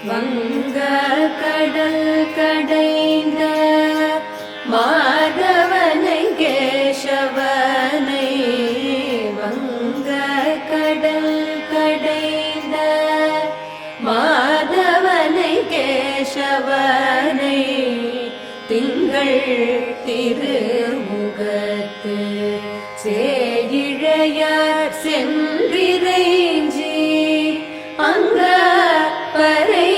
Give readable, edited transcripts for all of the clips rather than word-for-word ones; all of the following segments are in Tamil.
வங்க கடல் கடைந்த மாதவனை கேசவனை வங்க கடல் கடைந்த மாதவனை கேசவனை திங்கள் திருமுகத்து சேயிழையார் சென்றிறைஞ்சி அங்க பறை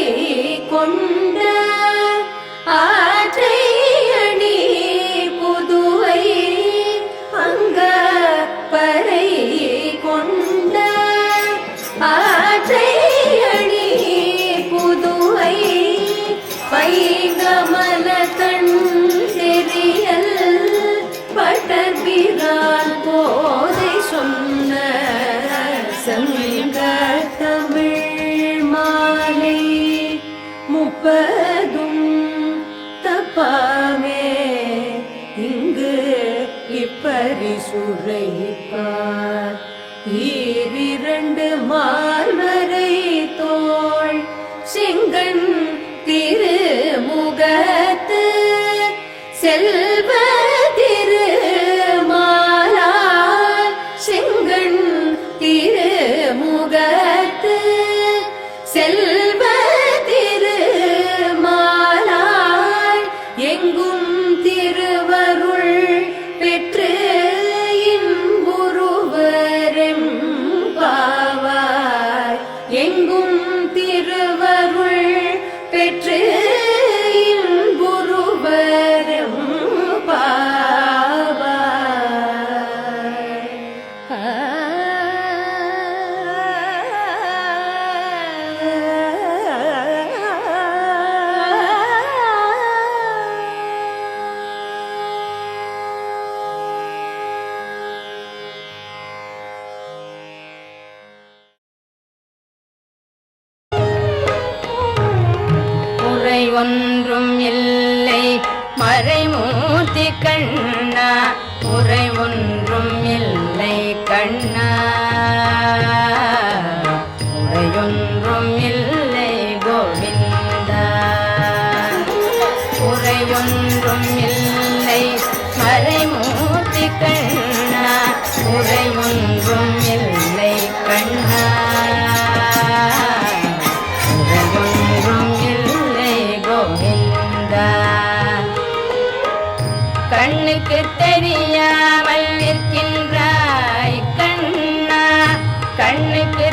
கொண்ட ஆற்றை அணி புதுவை அங்க பறை கொண்ட ஆற்றை அணி புதுவை பைங்கமல கண் தெரியல் பட்டர்பிரான் போதை சொன்ன சங்க தமிழ் மாலை முப்பதும் தப்பாமே இங்கு இப்பரிசுரைப்பார் ஈரிரண்டு மால்வரை தோள் செங்கண் திருமுகத்து செல்வ திருமாலால் செங்கண் திருமுகத்து செல்வ திருமாலால் எங்கும் திருவருள் பெற்று இன்புருவரெம் பாவாய் எங்கும் திருவருள் பெற்று இன்புருவரெம் பாவாய். குறை ஒன்றும் இல்லை மறைமூர்த்தி கண்ணா குறை ஒன்றும் இல்லை கண்ணா குறையொன்றும் இல்லை கோவிந்தா குறை ஒன்றும் இல்லை மறைமூர்த்தி கண்ணா குறை ஒன்றும் இல்லை கண்ணா கண்ணுக்கு தெரியாமல் நிற்கின்றாய் கண்ணா கண்ணுக்கு